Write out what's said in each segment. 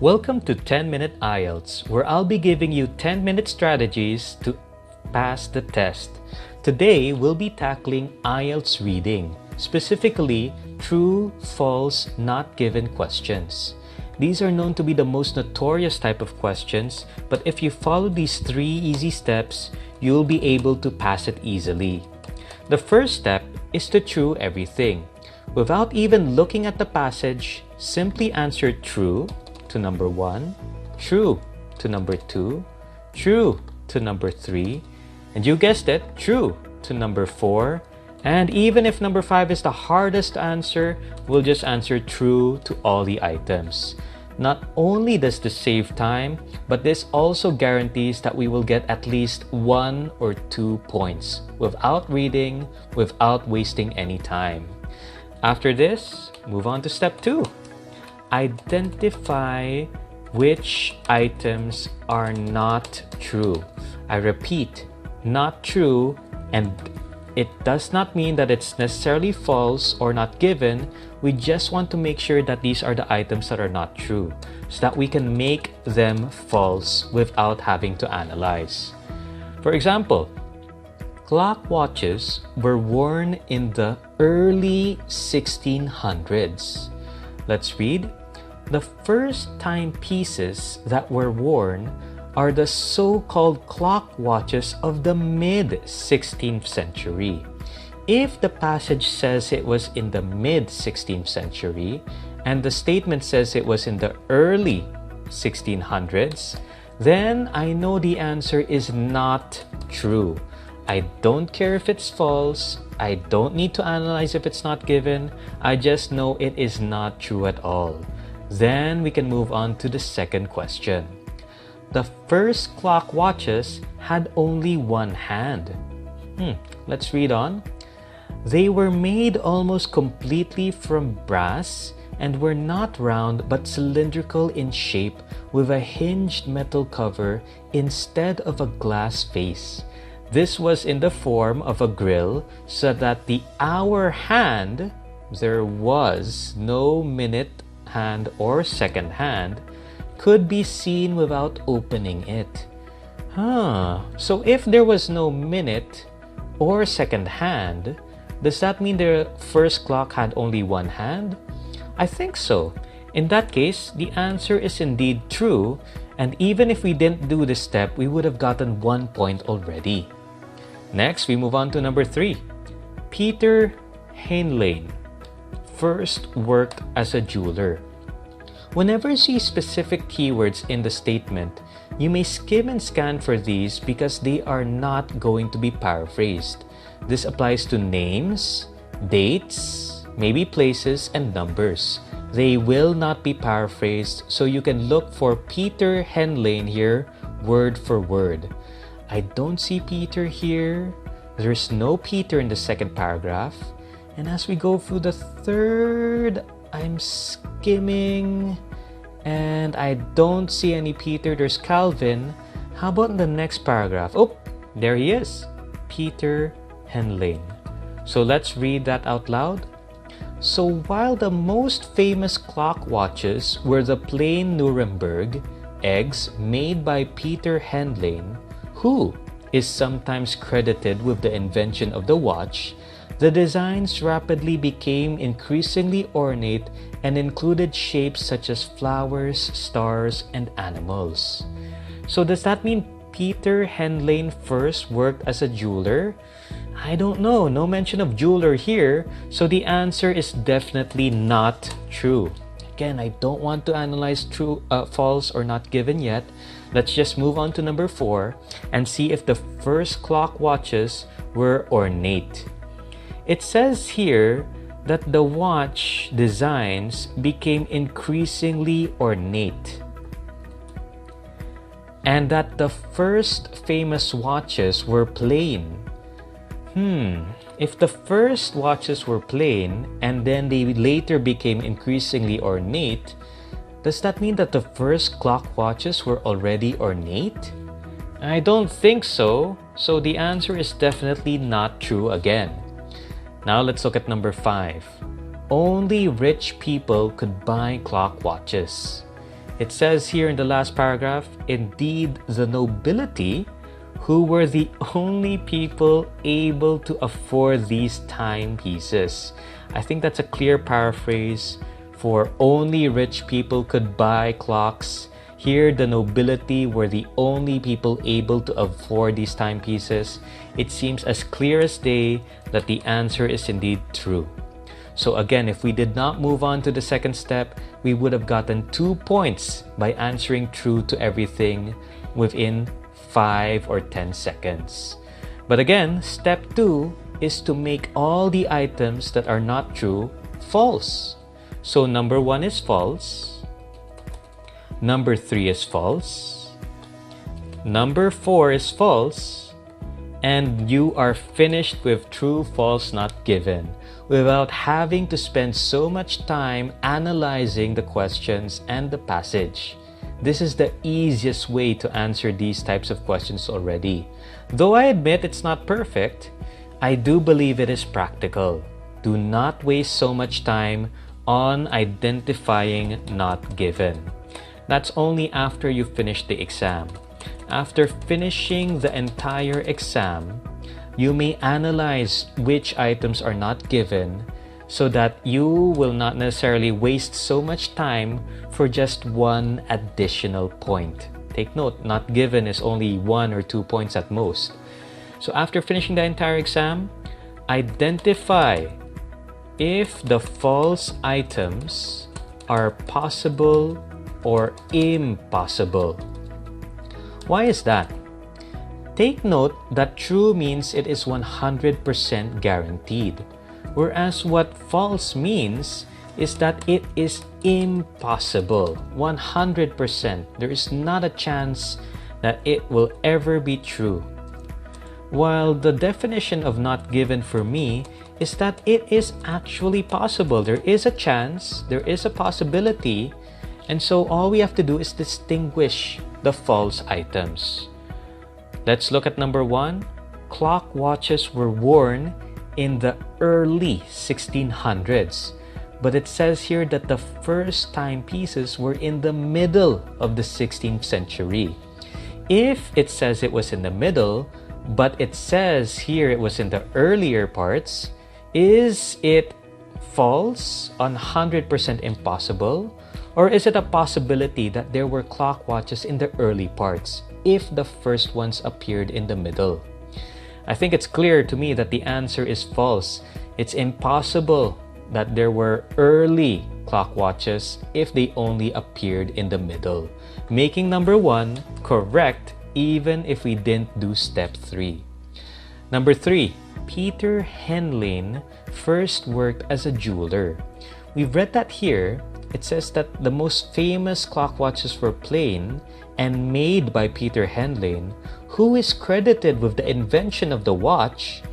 Welcome to 10-Minute IELTS, where I'll be giving you 10-minute strategies to pass the test. Today, we'll be tackling IELTS reading, specifically true, false, not given questions. These are known to be the most notorious type of questions, but if you follow these 3 easy steps, you'll be able to pass it easily. The first step is to true everything. Without even looking at the passage, simply answer true to number 1, true to number 2, true to number 3, and you guessed it, true to number 4. And even if number 5 is the hardest to answer, we'll just answer true to all the items. Not only does this save time, but this also guarantees that we will get at least 1 or 2 points without reading, without wasting any time. After this, move on to step 2. Identify which items are not true. I repeat, not true, and it does not mean that it's necessarily false or not given. We just want to make sure that these are the items that are not true, so that we can make them false without having to analyze. For example, clock watches were worn in the early 1600s. Let's read. The first timepieces that were worn are the so-called clock watches of the mid-16th century. If the passage says it was in the mid-16th century and the statement says it was in the early 1600s, then I know the answer is not true. I don't care if it's false. I don't need to analyze if it's not given. I just know it is not true at all. Then we can move on to the second question. The first clock watches had only one hand. Let's read on. They were made almost completely from brass and were not round but cylindrical in shape with a hinged metal cover instead of a glass face. This was in the form of a grill so that the hour hand, there was no minute hand or second hand, could be seen without opening it. So if there was no minute or second hand, does that mean the first clock had only one hand? I think so. In that case, the answer is indeed true, and even if we didn't do this step, we would have gotten 1 point already. Next, we move on to number 3. Peter Heinlein first worked as a jeweler. Whenever you see specific keywords in the statement, you may skim and scan for these because they are not going to be paraphrased. This applies to names, dates, maybe places, and numbers. They will not be paraphrased, so you can look for Peter Heinlein here word for word. I don't see Peter here. There's no Peter in the second paragraph. And as we go through the third, I'm skimming and I don't see any Peter. There's Calvin. How about in the next paragraph? Oh, there he is. Peter Heinlein. So let's read that out loud. So while the most famous clock watches were the plain Nuremberg eggs made by Peter Heinlein, who is sometimes credited with the invention of the watch, the designs rapidly became increasingly ornate and included shapes such as flowers, stars, and animals. So does that mean Peter Heinlein first worked as a jeweler? I don't know. No mention of jeweler here, so the answer is definitely not true. Again, I don't want to analyze true, false, or not given yet. Let's just move on to number 4 and see if the first clock watches were ornate. It says here that the watch designs became increasingly ornate and that the first famous watches were plain. If the first watches were plain and then they later became increasingly ornate, does that mean that the first clock watches were already ornate? I don't think so. So the answer is definitely not true again. Now let's look at number 5. Only rich people could buy clock watches. It says here in the last paragraph, indeed, the nobility, who were the only people able to afford these timepieces. I think that's a clear paraphrase for only rich people could buy clocks. Here, the nobility were the only people able to afford these timepieces. It seems as clear as day that the answer is indeed true. So again, if we did not move on to the second step, we would have gotten 2 points by answering true to everything within 5 or 10 seconds. But again, step 2 is to make all the items that are not true false. So number 1 is false. Number 3 is false. Number 4 is false. And you are finished with true, false, not given, without having to spend so much time analyzing the questions and the passage. This is the easiest way to answer these types of questions already. Though I admit it's not perfect, I do believe it is practical. Do not waste so much time on identifying not given. That's only after you finish the exam. After finishing the entire exam, you may analyze which items are not given so that you will not necessarily waste so much time for just one additional point. Take note, not given is only 1 or 2 points at most. So after finishing the entire exam, identify if the false items are possible or impossible. Why is that? Take note that true means it is 100% guaranteed, whereas what false means is that it is impossible, 100%. There is not a chance that it will ever be true. While the definition of not given for me is that it is actually possible. There is a chance, there is a possibility, and so all we have to do is distinguish the false items. Let's look at number 1. Clock watches were worn in the early 1600s, but it says here that the first timepieces were in the middle of the 16th century. If it says it was in the middle, but it says here it was in the earlier parts, is it false, 100% impossible? Or is it a possibility that there were clock watches in the early parts if the first ones appeared in the middle? I think it's clear to me that the answer is false. It's impossible that there were early clock watches if they only appeared in the middle, making number 1 correct even if we didn't do step 3. Number 3, Peter Henlin first worked as a jeweler. We've read that here. It says that the most famous clock watches were plain and made by Peter Henlin, who is credited with the invention of the watch,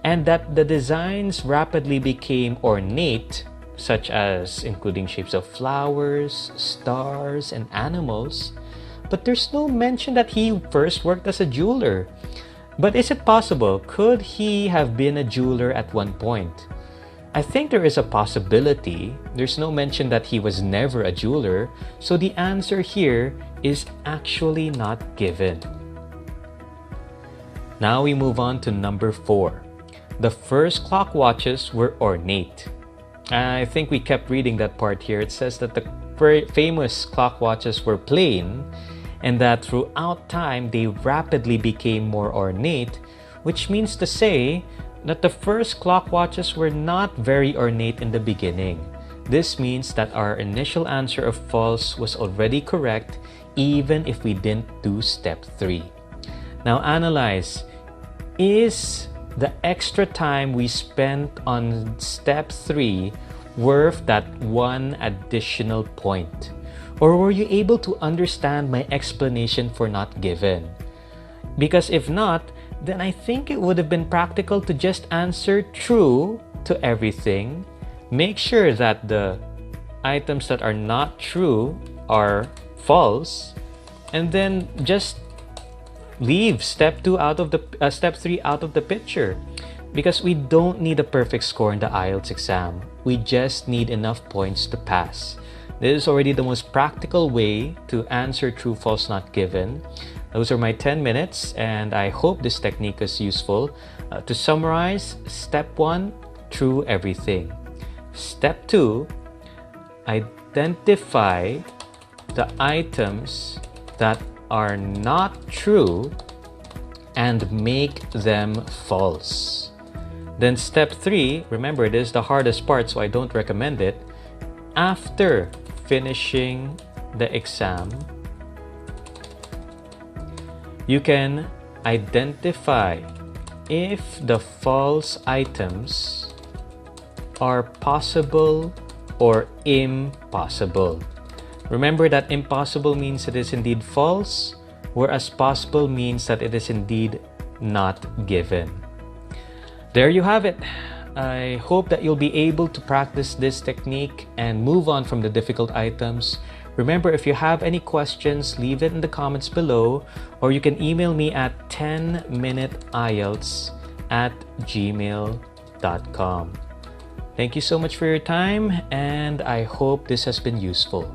and that the designs rapidly became ornate, such as including shapes of flowers, stars, and animals. But there's no mention that he first worked as a jeweler. But is it possible? Could he have been a jeweler at one point? I think there is a possibility. There's no mention that he was never a jeweler, so the answer here is actually not given. Now we move on to number 4. The first clock watches were ornate. I think we kept reading that part here. It says that the famous clock watches were plain and that throughout time they rapidly became more ornate, which means to say that the first clock watches were not very ornate in the beginning. This means that our initial answer of false was already correct even if we didn't do step 3. Now analyze, is the extra time we spent on step 3 worth that 1 additional point? Or were you able to understand my explanation for not given? Because if not, then I think it would have been practical to just answer true to everything. Make sure that the items that are not true are false, and then just leave step 3 out of the picture, because we don't need a perfect score in the IELTS exam. We just need enough points to pass. This is already the most practical way to answer true, false, not given. Those are my 10 minutes, and I hope this technique is useful. To summarize, step 1, true everything. Step 2, identify the items that are not true and make them false. Then step 3, remember this is the hardest part, so I don't recommend it. After finishing the exam, you can identify if the false items are possible or impossible. Remember that impossible means it is indeed false, whereas possible means that it is indeed not given. There you have it. I hope that you'll be able to practice this technique and move on from the difficult items. Remember, if you have any questions, leave it in the comments below, or you can email me at 10minuteielts@gmail.com. Thank you so much for your time, and I hope this has been useful.